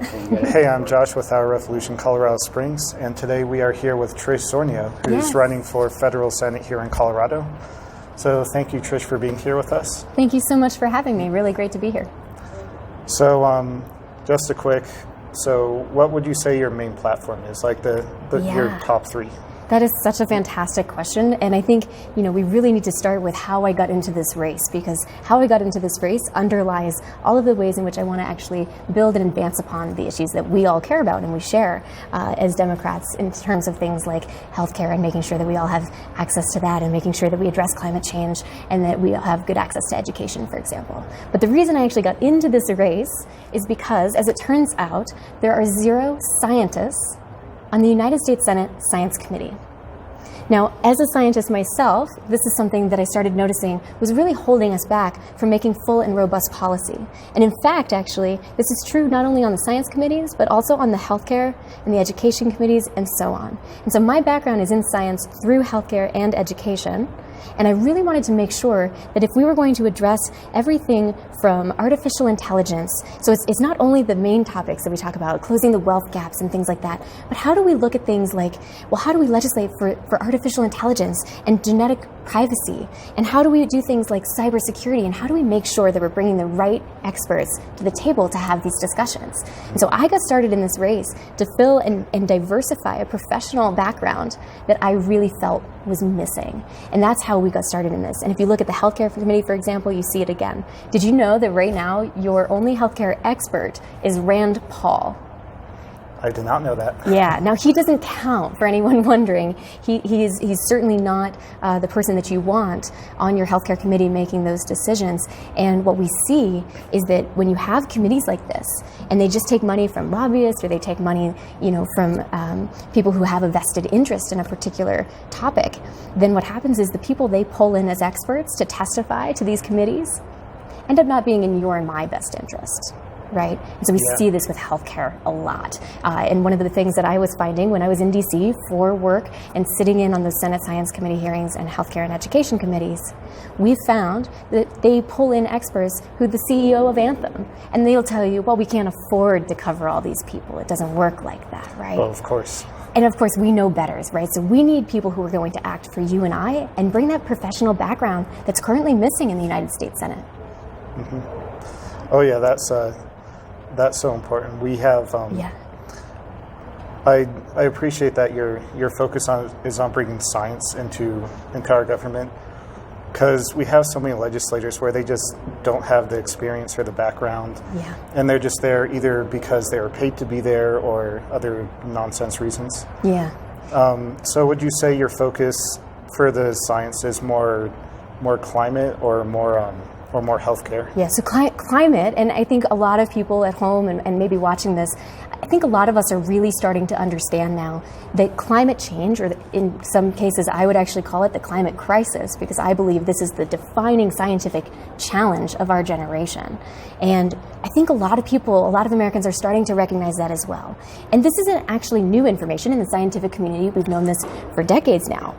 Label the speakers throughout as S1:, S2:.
S1: Hey, I'm Josh with Our Revolution Colorado Springs, and today we are here with Trish Zornio, who's running for federal Senate here in Colorado. So thank you, Trish, for being here with us.
S2: Thank you so much for having me. Really great to be here.
S1: So just a quick, what would you say your main platform is, like your top three?
S2: That is such a fantastic question, and I think we really need to start with how I got into this race, because how I got into this race underlies all of the ways in which I want to actually build and advance upon the issues that we all care about and we share as Democrats in terms of things like healthcare and making sure that we all have access to that, and making sure that we address climate change and that we all have good access to education, for example. But the reason I actually got into this race is because, as it turns out, there are 0 scientists on the United States Senate Science Committee. Now, as a scientist myself, this is something that I started noticing was really holding us back from making full and robust policy. And in fact, actually, this is true not only on the science committees, but also on the healthcare and the education committees and so on. And so my background is in science through healthcare and education. And I really wanted to make sure that if we were going to address everything from artificial intelligence, so it's not only the main topics that we talk about, closing the wealth gaps and things like that, but how do we look at things like, well, how do we legislate for artificial intelligence and genetic privacy? And how do we do things like cybersecurity? And how do we make sure that we're bringing the right experts to the table to have these discussions? And so I got started in this race to fill and diversify a professional background that I really felt was missing. And that's how we got started in this. And if you look at the healthcare committee, for example, you see it again. Did you know that right now your only healthcare expert is Rand Paul?
S1: I did not know that.
S2: Yeah, now he doesn't count, for anyone wondering. He's certainly not the person that you want on your healthcare committee making those decisions. And what we see is that when you have committees like this, and they just take money from lobbyists, or they take money, from people who have a vested interest in a particular topic, then what happens is the people they pull in as experts to testify to these committees end up not being in your and my best interest. Right? And so we see this with healthcare a lot. And one of the things that I was finding when I was in DC for work and sitting in on those Senate Science Committee hearings and healthcare and education committees, we found that they pull in experts who the CEO of Anthem, and they'll tell you, well, we can't afford to cover all these people. It doesn't work like that, right?
S1: Well, of course.
S2: And of course, we know better, right? So we need people who are going to act for you and I and bring that professional background that's currently missing in the United States Senate.
S1: Mm-hmm. Oh yeah, that's so important. We have, I appreciate that your focus is on bringing science into our government, because we have so many legislators where they just don't have the experience or the background, and they're just there either because they were paid to be there or other nonsense reasons.
S2: Yeah.
S1: So would you say your focus for the science is more climate or more healthcare?
S2: Yeah, so climate, and I think a lot of people at home and maybe watching this, I think a lot of us are really starting to understand now that climate change, or in some cases I would actually call it the climate crisis, because I believe this is the defining scientific challenge of our generation. And I think a lot of Americans are starting to recognize that as well. And this isn't actually new information in the scientific community. We've known this for decades now.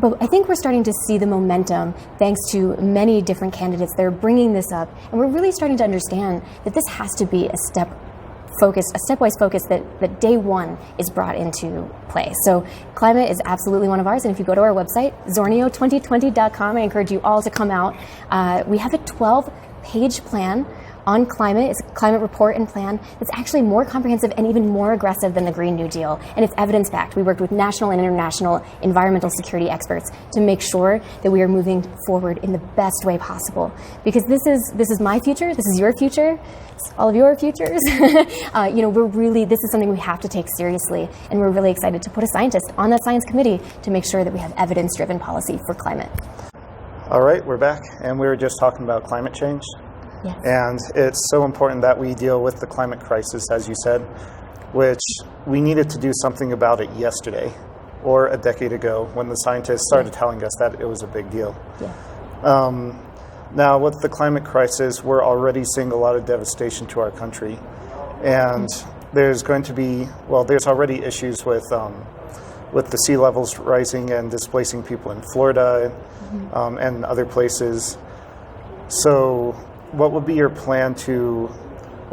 S2: But I think we're starting to see the momentum thanks to many different candidates that are bringing this up. And we're really starting to understand that this has to be a stepwise focus that day one is brought into play. So climate is absolutely one of ours. And if you go to our website, zornio2020.com, I encourage you all to come out. We have a 12-page plan on climate. It's a climate report and plan that's actually more comprehensive and even more aggressive than the Green New Deal. And it's evidence-backed. We worked with national and international environmental security experts to make sure that we are moving forward in the best way possible. Because this is my future, this is your future, it's all of your futures. This is something we have to take seriously. And we're really excited to put a scientist on that science committee to make sure that we have evidence-driven policy for climate.
S1: All right, we're back, and we were just talking about climate change.
S2: Yes.
S1: And it's so important that we deal with the climate crisis, as you said, which we needed to do something about it yesterday or a decade ago when the scientists started telling us that it was a big deal.
S2: Yeah.
S1: Now, with the climate crisis, we're already seeing a lot of devastation to our country. And there's already issues with the sea levels rising and displacing people in Florida and other places. So what would be your plan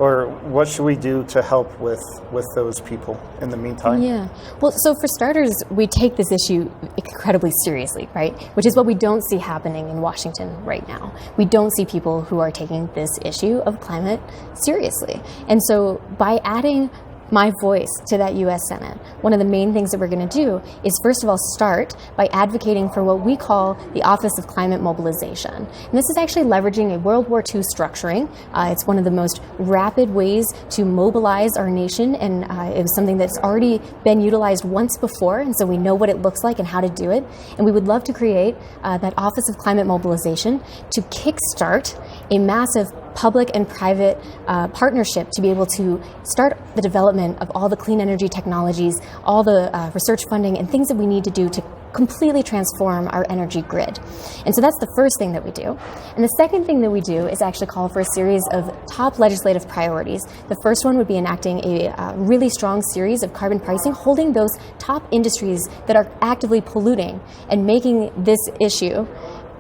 S1: Or what should we do to help with those people in the meantime?
S2: Yeah. Well, so for starters, we take this issue incredibly seriously, right? Which is what we don't see happening in Washington right now. We don't see people who are taking this issue of climate seriously. And so by adding my voice to that U.S. Senate, one of the main things that we're going to do is, first of all, start by advocating for what we call the Office of Climate Mobilization. And this is actually leveraging a World War II structuring. It's one of the most rapid ways to mobilize our nation, and it was something that's already been utilized once before, and so we know what it looks like and how to do it. And we would love to create that Office of Climate Mobilization to kickstart a massive public and private partnership to be able to start the development of all the clean energy technologies, all the research funding and things that we need to do to completely transform our energy grid. And so that's the first thing that we do. And the second thing that we do is actually call for a series of top legislative priorities. The first one would be enacting a really strong series of carbon pricing, holding those top industries that are actively polluting and making this issue,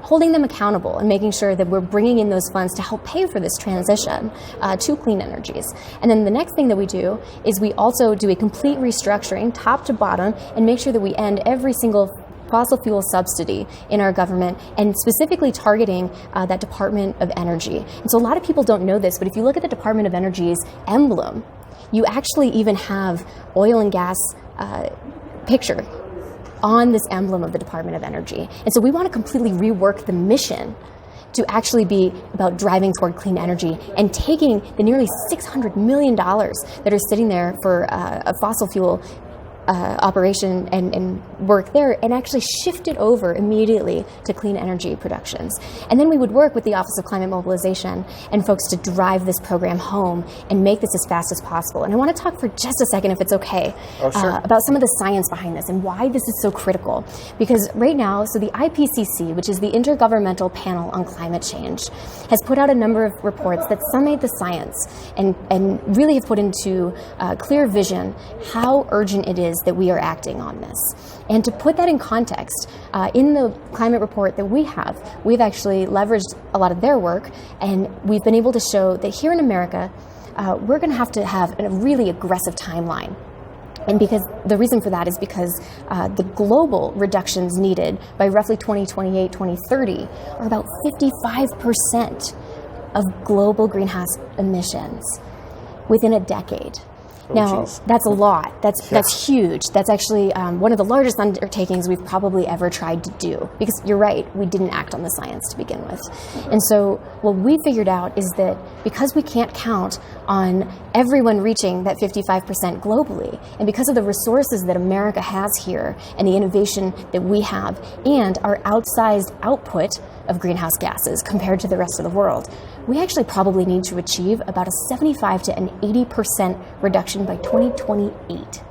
S2: holding them accountable and making sure that we're bringing in those funds to help pay for this transition to clean energies. And then the next thing that we do is we also do a complete restructuring, top to bottom, and make sure that we end every single fossil fuel subsidy in our government, and specifically targeting that Department of Energy. And so a lot of people don't know this, but if you look at the Department of Energy's emblem, you actually even have oil and gas picture on this emblem of the Department of Energy. And so we want to completely rework the mission to actually be about driving toward clean energy and taking the nearly $600 million that are sitting there for a fossil fuel operation and work there, and actually shift it over immediately to clean energy productions. And then we would work with the Office of Climate Mobilization and folks to drive this program home and make this as fast as possible. And I want to talk for just a second, if it's okay, about some of the science behind this and why this is so critical. Because right now, so the IPCC, which is the Intergovernmental Panel on Climate Change, has put out a number of reports that summate the science and really have put into clear vision how urgent it is that we are acting on this. And to put that in context, in the climate report that we've actually leveraged a lot of their work, and we've been able to show that here in America, we're going to have a really aggressive timeline. And because the reason for that is because the global reductions needed by roughly 2028, 2030 are about 55% of global greenhouse emissions within a decade. Now, that's a lot. That's huge. That's actually one of the largest undertakings we've probably ever tried to do. Because you're right, we didn't act on the science to begin with. And so what we figured out is that because we can't count on everyone reaching that 55% globally, and because of the resources that America has here and the innovation that we have and our outsized output of greenhouse gases compared to the rest of the world, we actually probably need to achieve about a 75 to an 80% reduction by 2028.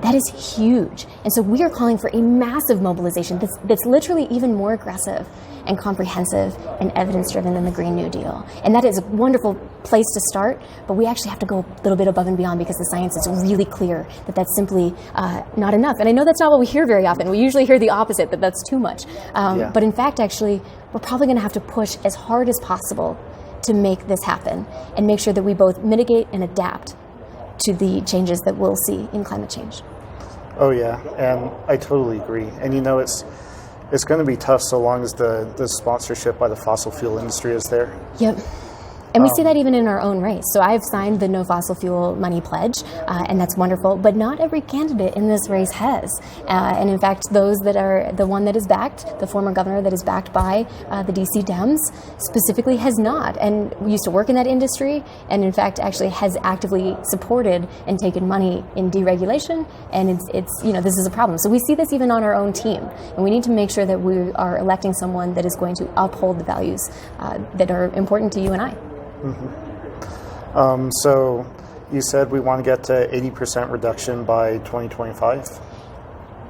S2: That is huge. And so we are calling for a massive mobilization that's literally even more aggressive and comprehensive and evidence-driven than the Green New Deal. And that is a wonderful place to start, but we actually have to go a little bit above and beyond because the science is really clear that that's simply not enough. And I know that's not what we hear very often. We usually hear the opposite, that that's too much. But in fact, actually, we're probably going to have to push as hard as possible to make this happen and make sure that we both mitigate and adapt to the changes that we'll see in climate change.
S1: Oh yeah, and I totally agree. And you know, it's going to be tough so long as the sponsorship by the fossil fuel industry is there.
S2: Yep. And we see that even in our own race. So I've signed the No Fossil Fuel Money Pledge, and that's wonderful. But not every candidate in this race has. And in fact, those that are the one that is backed, the former governor that is backed by the DC Dems, specifically has not. And we used to work in that industry, and in fact, actually has actively supported and taken money in deregulation. And it's this is a problem. So we see this even on our own team, and we need to make sure that we are electing someone that is going to uphold the values that are important to you and I.
S1: Mm-hmm. So you said we want to get to 80% reduction by 2025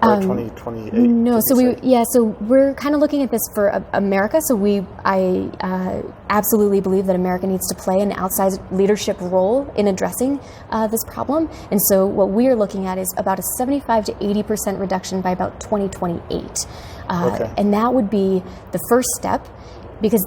S1: or 2028?
S2: No, so we're kind of looking at this for America. So I absolutely believe that America needs to play an outsized leadership role in addressing this problem. And so what we are looking at is about a 75 to 80% reduction by about 2028. And that would be the first step because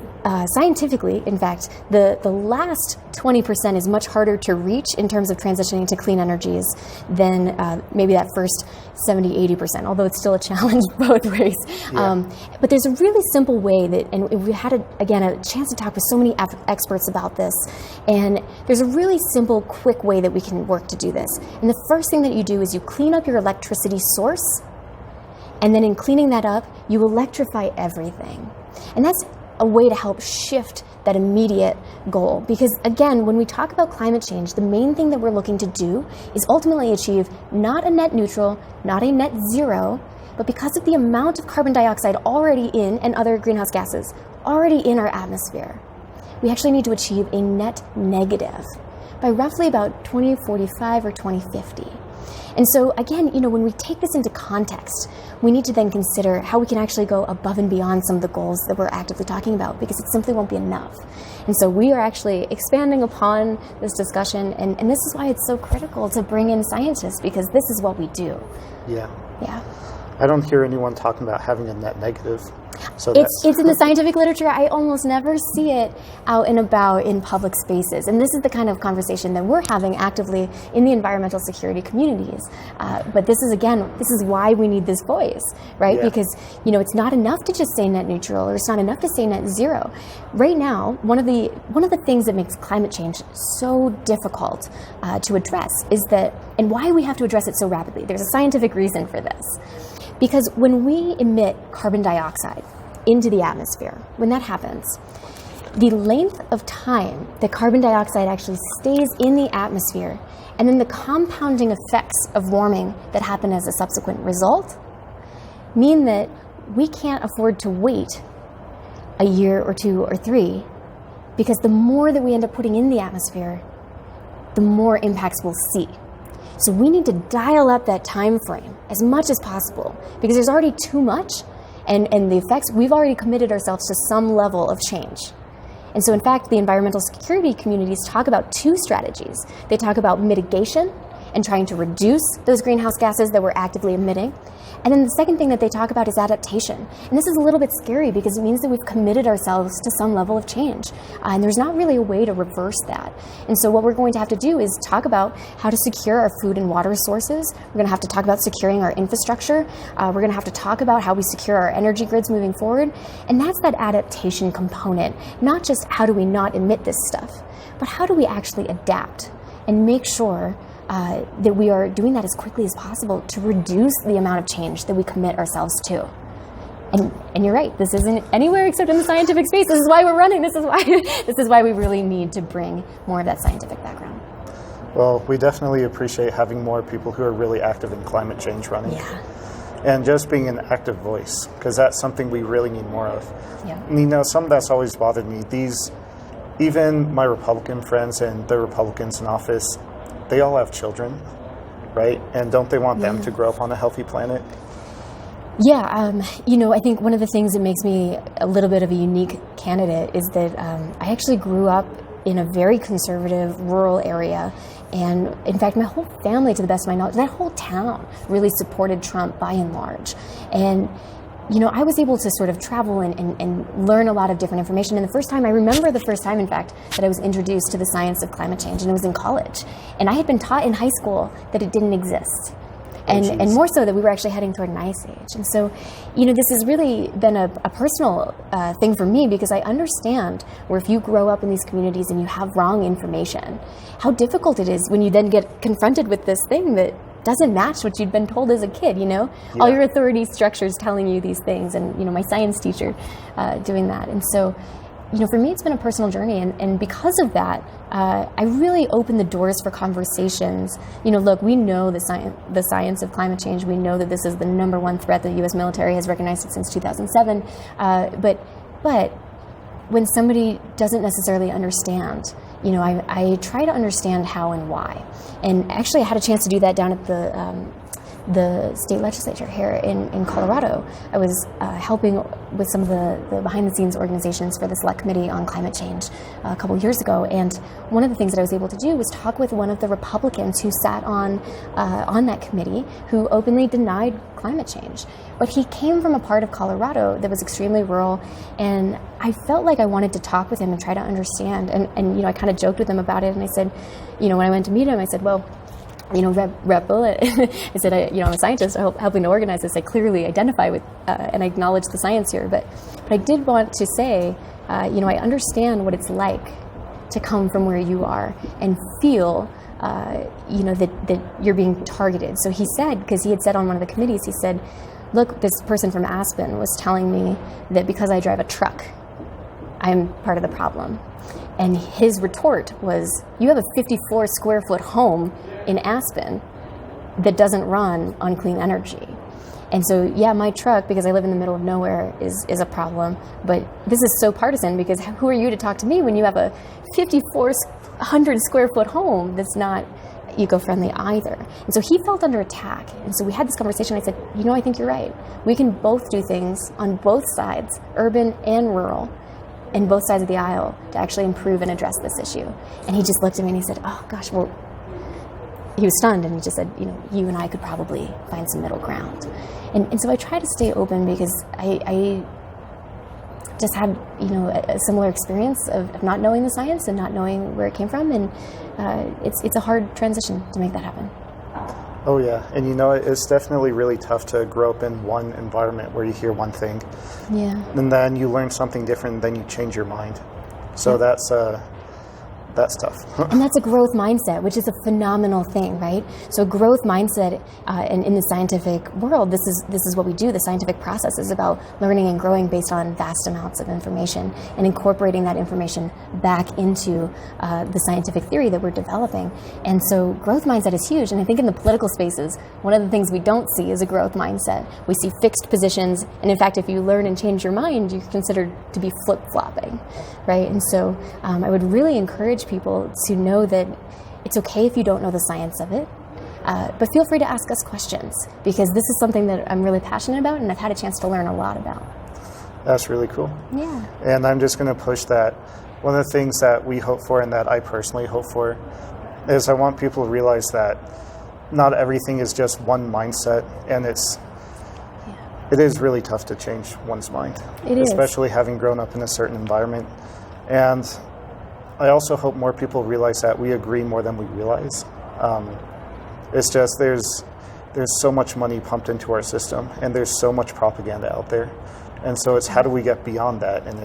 S2: scientifically, in fact, the last 20% is much harder to reach in terms of transitioning to clean energies than maybe that first 70-80%, although it's still a challenge both ways.
S1: Yeah.
S2: But there's a really simple way that, and we had, a chance to talk with so many experts about this, and there's a really simple, quick way that we can work to do this. And the first thing that you do is you clean up your electricity source, and then in cleaning that up, you electrify everything. And that's a way to help shift that immediate goal. Because again, when we talk about climate change, the main thing that we're looking to do is ultimately achieve not a net neutral, not a net zero, but because of the amount of carbon dioxide already in, and other greenhouse gases already in our atmosphere, we actually need to achieve a net negative by roughly about 2045 or 2050. And so again, when we take this into context, we need to then consider how we can actually go above and beyond some of the goals that we're actively talking about, because it simply won't be enough. And so we are actually expanding upon this discussion, and this is why it's so critical to bring in scientists, because this is what we do.
S1: Yeah.
S2: Yeah.
S1: I don't hear anyone talking about having a net negative. So
S2: it's in the scientific literature. I almost never see it out and about in public spaces. And this is the kind of conversation that we're having actively in the environmental security communities. But this is why we need this voice, right?
S1: Yeah.
S2: Because, it's not enough to just say net neutral, or it's not enough to say net zero. Right now, one of the things that makes climate change so difficult to address is that, and why we have to address it so rapidly. There's a scientific reason for this. Because when we emit carbon dioxide into the atmosphere, when that happens, the length of time that carbon dioxide actually stays in the atmosphere, and then the compounding effects of warming that happen as a subsequent result, mean that we can't afford to wait a year or 2 or 3, because the more that we end up putting in the atmosphere, the more impacts we'll see. So we need to dial up that time frame as much as possible, because there's already too much, and the effects, we've already committed ourselves to some level of change. And so in fact, the environmental security communities talk about 2 strategies. They talk about mitigation and trying to reduce those greenhouse gases that we're actively emitting. And then the second thing that they talk about is adaptation. And this is a little bit scary, because it means that we've committed ourselves to some level of change. And there's not really a way to reverse that. And so what we're going to have to do is talk about how to secure our food and water sources. We're going to have to talk about securing our infrastructure. We're going to have to talk about how we secure our energy grids moving forward. And that's that adaptation component. Not just how do we not emit this stuff, but how do we actually adapt and make sure that we are doing that as quickly as possible to reduce the amount of change that we commit ourselves to. And you're right, this isn't anywhere except in the scientific space. This is why we're running. This is why we really need to bring more of that scientific background.
S1: Well, we definitely appreciate having more people who are really active in climate change running.
S2: Yeah.
S1: And just being an active voice, because that's something we really need more of.
S2: Yeah.
S1: And, some of that's always bothered me. Even my Republican friends and the Republicans in office, they all have children, right? And don't they want them to grow up on a healthy planet?
S2: Yeah, I think one of the things that makes me a little bit of a unique candidate is that I actually grew up in a very conservative rural area. And in fact, my whole family, to the best of my knowledge, that whole town really supported Trump by and large. And I was able to sort of travel and learn a lot of different information. And I remember the first time, in fact, that I was introduced to the science of climate change, and it was in college. And I had been taught in high school that it didn't exist. And more so that we were actually heading toward an ice age. And so, this has really been a personal thing for me, because I understand where if you grow up in these communities and you have wrong information, how difficult it is when you then get confronted with this thing that doesn't match what you'd been told as a kid,
S1: Yeah.
S2: All your authority structures telling you these things, and, my science teacher doing that. And so, for me, it's been a personal journey. And because of that, I really opened the doors for conversations. Look, we know the science of climate change. We know that this is the #1 threat. The U.S. military has recognized it since 2007. But when somebody doesn't necessarily understand, I try to understand how and why. And actually, I had a chance to do that down at the the state legislature here in Colorado. I was helping with some of the behind-the-scenes organizations for the Select Committee on Climate Change a couple years ago, and one of the things that I was able to do was talk with one of the Republicans who sat on that committee, who openly denied climate change. But he came from a part of Colorado that was extremely rural, and I felt like I wanted to talk with him and try to understand. And I kind of joked with him about it, and I said, when I went to meet him, I said, well, Rep Bullitt, I said, I'm a scientist, I'm helping to organize this. I clearly identify with and I acknowledge the science here, but I did want to say, I understand what it's like to come from where you are and feel that you're being targeted. So he said, because he had said on one of the committees, he said, look, this person from Aspen was telling me that because I drive a truck, I'm part of the problem. And his retort was, you have a 54 square foot home in Aspen that doesn't run on clean energy. And so, yeah, my truck, because I live in the middle of nowhere, is a problem. But this is so partisan, because who are you to talk to me when you have a 5,400 square foot home that's not eco-friendly either? And so he felt under attack. And so we had this conversation. I said, I think you're right. We can both do things on both sides, urban and rural, and both sides of the aisle, to actually improve and address this issue. And he just looked at me and he said, oh gosh, well, he was stunned, and he just said, you and I could probably find some middle ground. And so I try to stay open, because I just had, a similar experience of not knowing the science and not knowing where it came from, and it's a hard transition to make that happen.
S1: Oh yeah, and it's definitely really tough to grow up in one environment where you hear one thing, and then you learn something different, and then you change your mind. So that's tough.
S2: And that's a growth mindset, which is a phenomenal thing, right? So growth mindset, and in the scientific world, this is what we do. The scientific process is about learning and growing based on vast amounts of information and incorporating that information back into the scientific theory that we're developing. And so growth mindset is huge. And I think in the political spaces, one of the things we don't see is a growth mindset. We see fixed positions. And in fact, if you learn and change your mind, you're considered to be flip-flopping, right? And so I would really encourage people to know that it's okay if you don't know the science of it, but feel free to ask us questions, because this is something that I'm really passionate about, and I've had a chance to learn a lot about.
S1: That's really cool.
S2: Yeah.
S1: And I'm just going to push that. One of the things that we hope for, and that I personally hope for, is I want people to realize that not everything is just one mindset, and it is really tough to change one's mind.
S2: It is.
S1: Especially having grown up in a certain environment. And I also hope more people realize that we agree more than we realize. It's just there's so much money pumped into our system, and there's so much propaganda out there. And so it's how do we get beyond that? And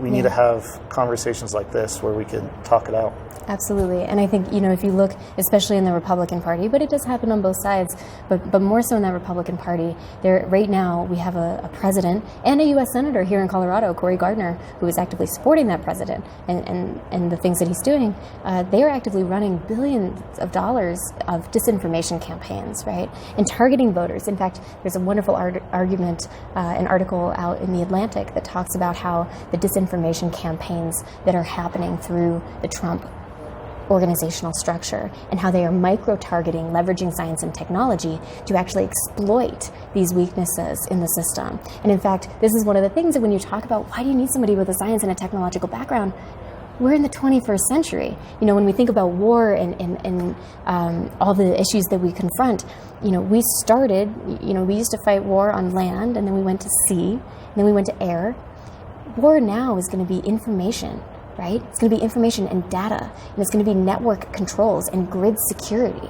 S1: we need to have conversations like this where we can talk it out.
S2: Absolutely. And I think, if you look, especially in the Republican Party, but it does happen on both sides, but more so in that Republican Party, right now we have a president and a U.S. Senator here in Colorado, Cory Gardner, who is actively supporting that president and the things that he's doing. They are actively running billions of dollars of disinformation campaigns, right? And targeting voters. In fact, there's a wonderful argument, an article out in The Atlantic that talks about how the disinformation campaigns that are happening through the Trump organizational structure, and how they are micro-targeting, leveraging science and technology to actually exploit these weaknesses in the system. And in fact, this is one of the things that when you talk about why do you need somebody with a science and a technological background, we're in the 21st century. When we think about war and all the issues that we confront, we started, we used to fight war on land, and then we went to sea, and then we went to air. War now is going to be information, right? It's going to be information and data, and it's going to be network controls and grid security.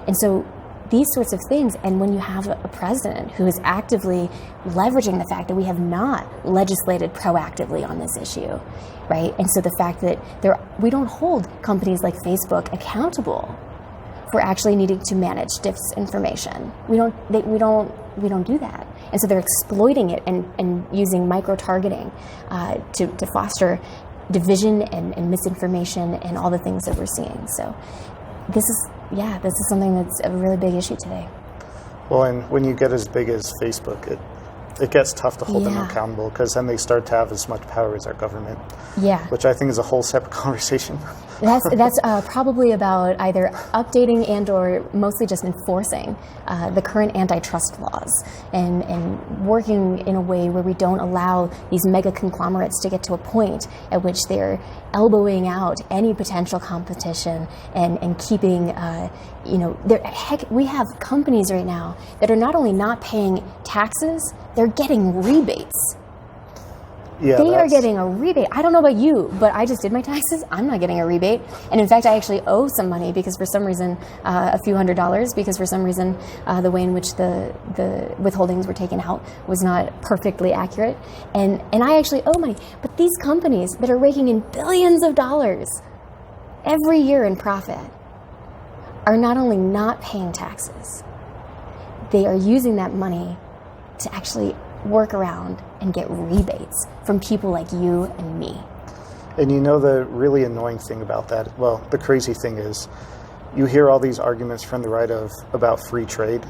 S2: And so these sorts of things, and when you have a president who is actively leveraging the fact that we have not legislated proactively on this issue, right? And so the fact that we don't hold companies like Facebook accountable for actually needing to manage disinformation. We don't do that. And so they're exploiting it and using micro-targeting to foster division and misinformation and all the things that we're seeing. So this is something that's a really big issue today.
S1: Well, and when you get as big as Facebook, it gets tough to hold them
S2: Yeah.
S1: accountable, because then they start to have as much power as our government,
S2: Yeah.
S1: which I think is a whole separate conversation.
S2: That's probably about either updating and or mostly just enforcing the current antitrust laws and working in a way where we don't allow these mega conglomerates to get to a point at which they're elbowing out any potential competition and keeping, heck, we have companies right now that are not only not paying taxes, they're getting rebates.
S1: Yeah,
S2: They are getting a rebate. I don't know about you, but I just did my taxes. I'm not getting a rebate. And in fact, I actually owe some money because for some reason, a few $100s, because for some reason, the way in which the withholdings were taken out was not perfectly accurate. And I actually owe money. But these companies that are raking in billions of dollars every year in profit are not only not paying taxes, they are using that money to actually work around and get rebates from people like you and me.
S1: And the really annoying thing about that, well, the crazy thing is, you hear all these arguments from the right about free trade.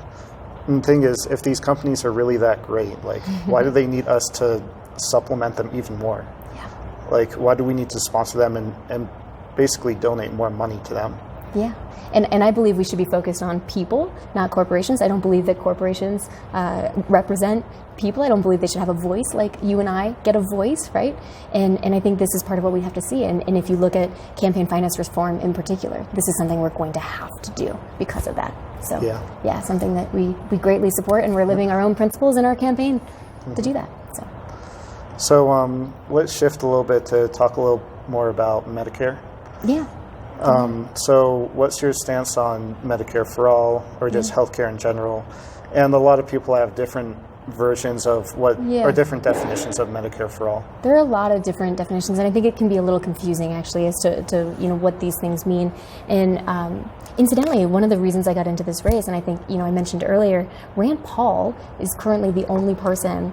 S1: And the thing is, if these companies are really that great, like, why do they need us to supplement them even more?
S2: Yeah.
S1: Like, why do we need to sponsor them and basically donate more money to them?
S2: Yeah. And I believe we should be focused on people, not corporations. I don't believe that corporations represent people. I don't believe they should have a voice like you and I get a voice, right? And I think this is part of what we have to see. And if you look at campaign finance reform in particular, this is something we're going to have to do because of that. So, yeah something that we greatly support, and we're living our own principles in our campaign to do that.
S1: So let's shift a little bit to talk a little more about Medicare.
S2: Yeah.
S1: So what's your stance on Medicare for all, or just healthcare in general? And a lot of people have different versions of or different definitions of Medicare for all.
S2: There are a lot of different definitions, and I think it can be a little confusing actually as to what these things mean. And incidentally, one of the reasons I got into this race, and I think I mentioned earlier, Rand Paul is currently the only person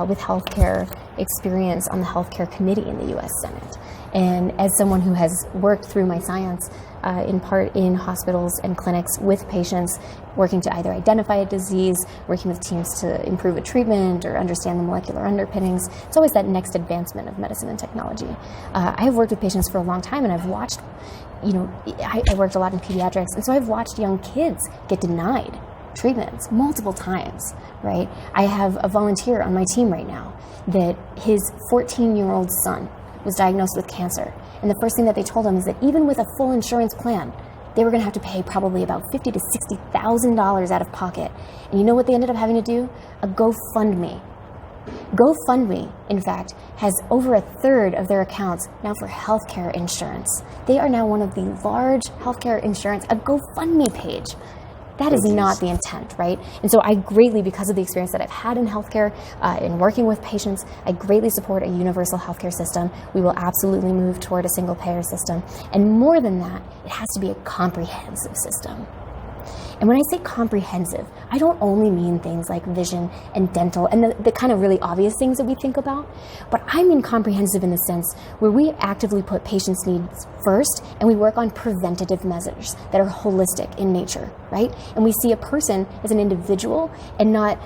S2: with healthcare experience on the healthcare committee in the U.S. Senate. And as someone who has worked through my science in part in hospitals and clinics with patients, working to either identify a disease, working with teams to improve a treatment or understand the molecular underpinnings, it's always that next advancement of medicine and technology. I have worked with patients for a long time, and I've watched, I worked a lot in pediatrics, and so I've watched young kids get denied treatments multiple times, right? I have a volunteer on my team right now that his 14-year-old son was diagnosed with cancer. And the first thing that they told him is that even with a full insurance plan, they were going to have to pay probably about $50,000 to $60,000 out of pocket. And you know what they ended up having to do? A GoFundMe. GoFundMe, in fact, has over a third of their accounts now for healthcare insurance. They are now one of the large healthcare insurance, a GoFundMe page. That is not the intent, right? And so I greatly, because of the experience that I've had in healthcare, in working with patients, I greatly support a universal healthcare system. We will absolutely move toward a single payer system. And more than that, it has to be a comprehensive system. And when I say comprehensive, I don't only mean things like vision and dental and the kind of really obvious things that we think about, but I mean comprehensive in the sense where we actively put patients' needs first and we work on preventative measures that are holistic in nature, right? And we see a person as an individual and not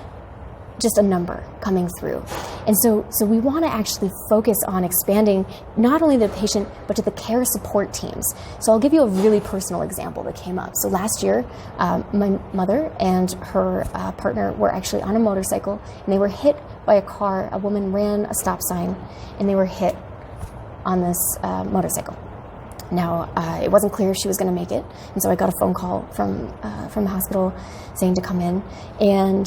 S2: just a number coming through. And so we want to actually focus on expanding not only the patient, but to the care support teams. So I'll give you a really personal example that came up. So last year, my mother and her partner were actually on a motorcycle, and they were hit by a car. A woman ran a stop sign, and they were hit on this motorcycle. Now, it wasn't clear if she was going to make it, and so I got a phone call from the hospital saying to come in, and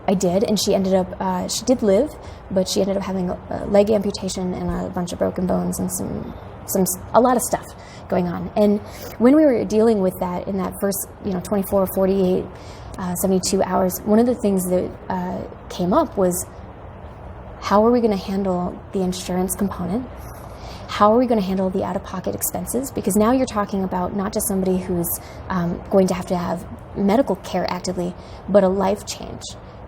S2: I did, and she ended up, she did live, but she ended up having a leg amputation and a bunch of broken bones and a lot of stuff going on. And when we were dealing with that in that first, 24, 48, 72 hours, one of the things that came up was, how are we going to handle the insurance component? How are we going to handle the out-of-pocket expenses? Because now you're talking about not just somebody who's going to have medical care actively, but a life change.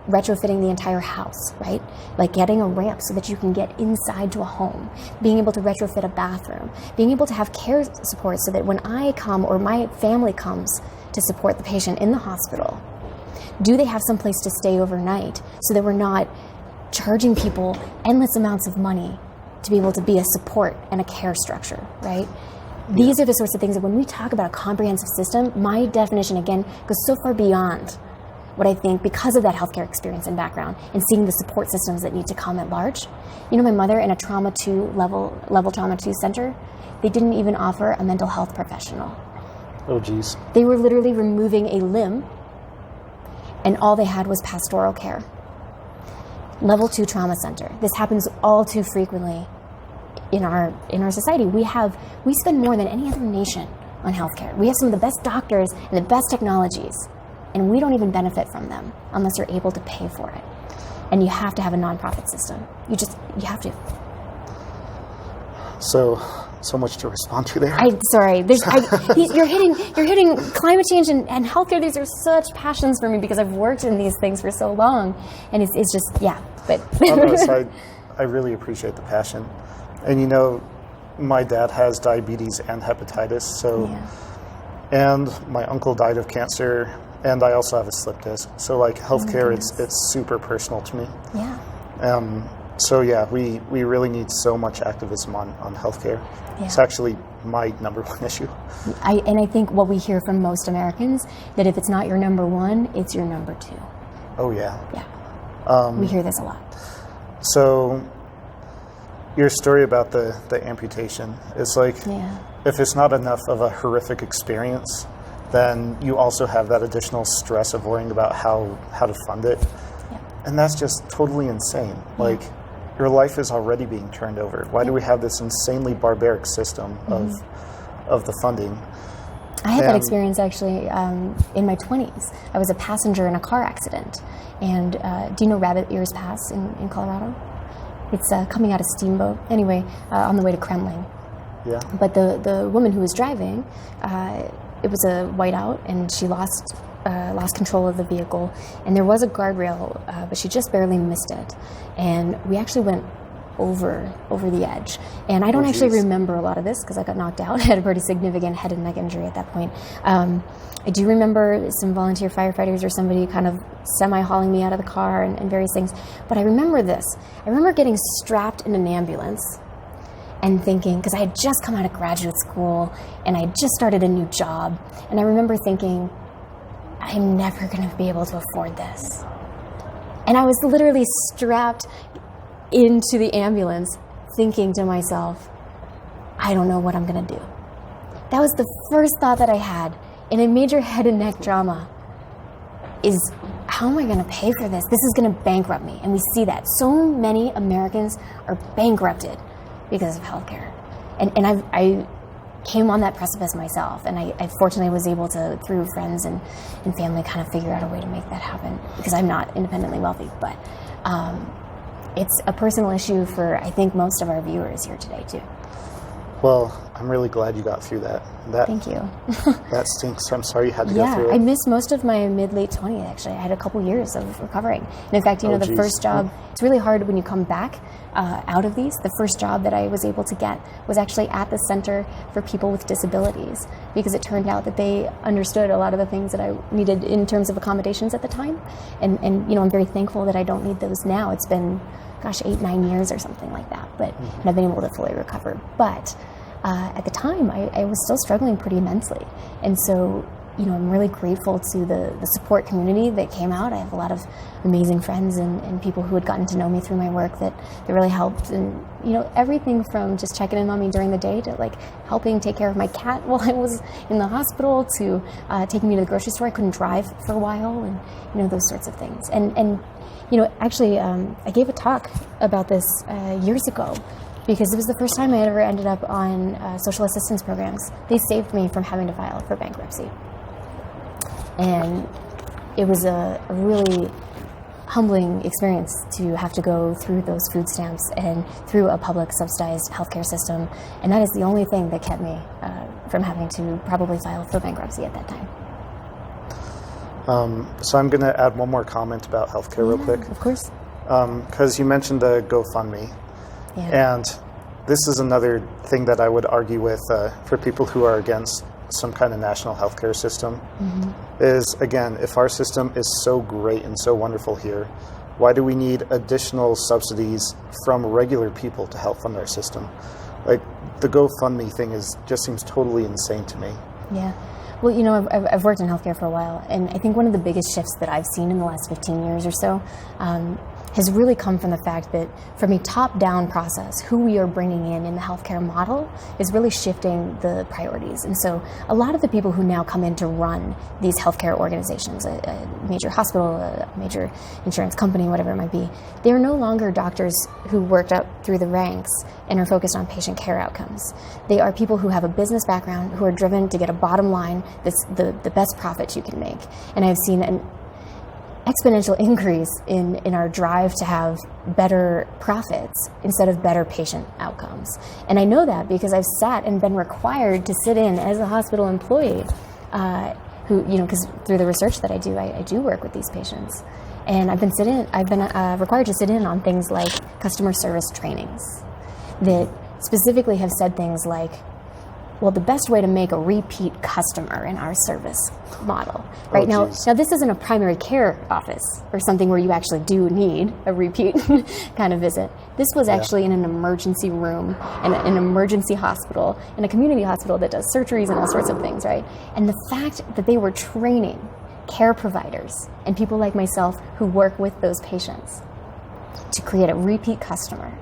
S2: Retrofitting the entire house, right? Like getting a ramp so that you can get inside to a home, being able to retrofit a bathroom, being able to have care support so that when I come or my family comes to support the patient in the hospital, do they have some place to stay overnight so that we're not charging people endless amounts of money to be able to be a support and a care structure, right? These are the sorts of things that when we talk about a comprehensive system, my definition, again, goes so far beyond what I think because of that healthcare experience and background and seeing the support systems that need to come at large. You know, my mother in a trauma 2 level trauma 2 center, they didn't even offer a mental health professional.
S1: Oh, geez.
S2: They were literally removing a limb, and all they had was pastoral care. Level 2 trauma center. This happens all too frequently in our society. We spend more than any other nation on healthcare. We have some of the best doctors and the best technologies, and we don't even benefit from them unless you're able to pay for it. And you have to have a nonprofit system. You have to.
S1: So much to respond to there.
S2: You're hitting climate change and healthcare. These are such passions for me because I've worked in these things for so long, and it's just But
S1: I really appreciate the passion, and you know, my dad has diabetes and hepatitis, and my uncle died of cancer, and I also have a slip disc. So like healthcare, it's super personal to me.
S2: Yeah.
S1: So yeah, we really need so much activism on healthcare. Yeah. It's actually my number one issue.
S2: I think what we hear from most Americans, that if it's not your number one, it's your number two.
S1: Oh yeah.
S2: Yeah. We hear this a lot.
S1: So your story about the amputation, it's like, if it's not enough of a horrific experience, then you also have that additional stress of worrying about how to fund it. Yeah. And that's just totally insane. Yeah. Like, your life is already being turned over. Why do we have this insanely barbaric system of the funding?
S2: I had that experience actually in my 20s. I was a passenger in a car accident. And do you know Rabbit Ears Pass in Colorado? It's coming out of Steamboat. Anyway, on the way to Kremling.
S1: Yeah.
S2: But the woman who was driving, it was a whiteout, and she lost control of the vehicle, and there was a guardrail, but she just barely missed it, and we actually went over the edge. And I don't actually remember a lot of this because I got knocked out. I had a pretty significant head and neck injury at that point. I do remember some volunteer firefighters or somebody kind of semi-hauling me out of the car and various things, but I remember this. I remember getting strapped in an ambulance and thinking, because I had just come out of graduate school and I had just started a new job, and I remember thinking, I'm never going to be able to afford this. And I was literally strapped into the ambulance thinking to myself, I don't know what I'm going to do. That was the first thought that I had in a major head and neck trauma, is how am I going to pay for this? This is going to bankrupt me. And we see that. So many Americans are bankrupted because of healthcare. And I came on that precipice myself, and I fortunately was able to, through friends and family, kind of figure out a way to make that happen, because I'm not independently wealthy. But it's a personal issue for, I think, most of our viewers here today, too.
S1: Well, I'm really glad you got through that.
S2: Thank you.
S1: That stinks. I'm sorry you had to go through it.
S2: I missed most of my mid-late 20s, actually. I had a couple years of recovering. And in fact, the first job, it's really hard when you come back out of these. The first job that I was able to get was actually at the Center for People with Disabilities, because it turned out that they understood a lot of the things that I needed in terms of accommodations at the time. And I'm very thankful that I don't need those now. It's been, 8-9 years or something like that. But and I've been able to fully recover. But at the time, I was still struggling pretty immensely. And so, I'm really grateful to the support community that came out. I have a lot of amazing friends and people who had gotten to know me through my work that really helped. And, everything from just checking in on me during the day to helping take care of my cat while I was in the hospital to taking me to the grocery store. I couldn't drive for a while, and, those sorts of things. And actually, I gave a talk about this years ago, because it was the first time I ever ended up on social assistance programs. They saved me from having to file for bankruptcy. And it was a really humbling experience to have to go through those food stamps and through a public subsidized healthcare system. And that is the only thing that kept me from having to probably file for bankruptcy at that time.
S1: So I'm going to add one more comment about healthcare real quick.
S2: Of course.
S1: Because you mentioned the GoFundMe. Yeah. And this is another thing that I would argue with for people who are against some kind of national healthcare system, is, again, if our system is so great and so wonderful here, Why do we need additional subsidies from regular people to help fund our system? Like, the GoFundMe thing just seems totally insane to me.
S2: Yeah. Well, I've worked in healthcare for a while, and I think one of the biggest shifts that I've seen in the last 15 years or so has really come from the fact that from a top-down process, who we are bringing in the healthcare model is really shifting the priorities. And so a lot of the people who now come in to run these healthcare organizations, a major hospital, a major insurance company, whatever it might be, they are no longer doctors who worked up through the ranks and are focused on patient care outcomes. They are people who have a business background, who are driven to get a bottom line that's the best profit you can make. And I've seen an exponential increase in our drive to have better profits instead of better patient outcomes. And I know that because I've sat and been required to sit in as a hospital employee because through the research that I do work with these patients. And I've been required to sit in on things like customer service trainings that specifically have said things like, well, the best way to make a repeat customer in our service model. Right now, this isn't a primary care office or something where you actually do need a repeat kind of visit. This was actually in an emergency room, in an emergency hospital, in a community hospital that does surgeries and all sorts of things, right? And the fact that they were training care providers and people like myself who work with those patients to create a repeat customer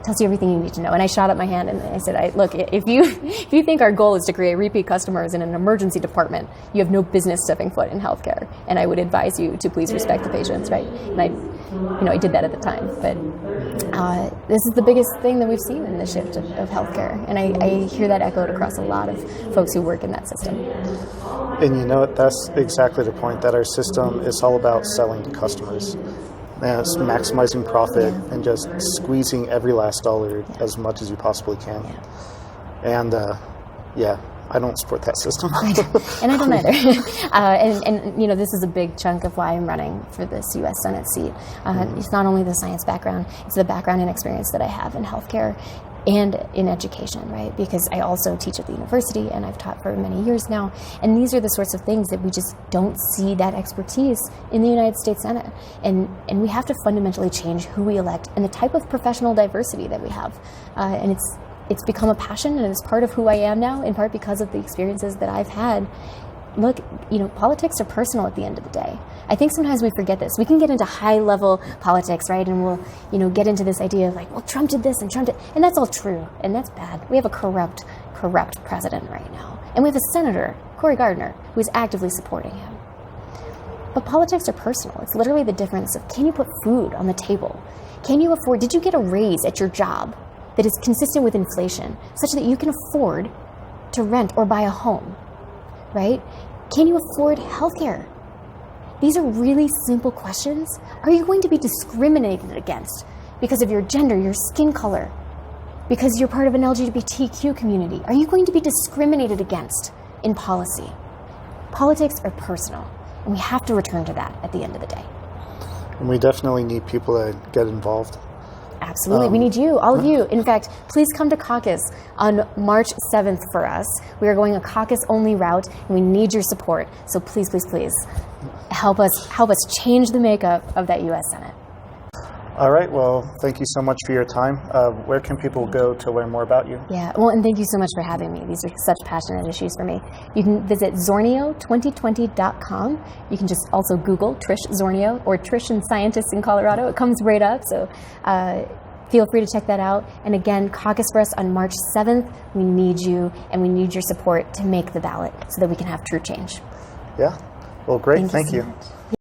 S2: tells you everything you need to know. And I shot up my hand and I said, look, if you think our goal is to create repeat customers in an emergency department, you have no business stepping foot in healthcare. And I would advise you to please respect the patients, right? And I did that at the time. But this is the biggest thing that we've seen in the shift of healthcare. And I hear that echoed across a lot of folks who work in that system.
S1: And that's exactly the point, that our system is all about selling to customers. And it's maximizing profit and just squeezing every last dollar as much as you possibly can. And I don't support that system.
S2: And I don't either. And this is a big chunk of why I'm running for this U.S. Senate seat. It's not only the science background, it's the background and experience that I have in healthcare and in education, right? Because I also teach at the university and I've taught for many years now. And these are the sorts of things that we just don't see that expertise in the United States Senate. And we have to fundamentally change who we elect and the type of professional diversity that we have. And it's become a passion and it's part of who I am now, in part because of the experiences that I've had. Look, politics are personal at the end of the day. I think sometimes we forget this. We can get into high-level politics, right? And we'll, get into this idea of like, well, Trump did this and Trump did, and that's all true, and that's bad. We have a corrupt president right now. And we have a senator, Cory Gardner, who is actively supporting him. But politics are personal. It's literally the difference of, can you put food on the table? Did you get a raise at your job that is consistent with inflation, such that you can afford to rent or buy a home, right? Can you afford healthcare? These are really simple questions. Are you going to be discriminated against because of your gender, your skin color, because you're part of an LGBTQ community? Are you going to be discriminated against in policy? Politics are personal, and we have to return to that at the end of the day.
S1: And we definitely need people to get involved.
S2: Absolutely. We need you, all of you. In fact, please come to caucus on March 7th for us. We are going a caucus-only route, and we need your support. So please, please, please help us change the makeup of that U.S. Senate.
S1: All right. Well, thank you so much for your time. Where can people go to learn more about you?
S2: Yeah. Well, and thank you so much for having me. These are such passionate issues for me. You can visit Zornio2020.com. You can just also Google Trish Zornio or Trish and Scientists in Colorado. It comes right up. So feel free to check that out. And again, caucus for us on March 7th. We need you, and we need your support to make the ballot so that we can have true change.
S1: Yeah. Well, great. Thank you.
S2: So much.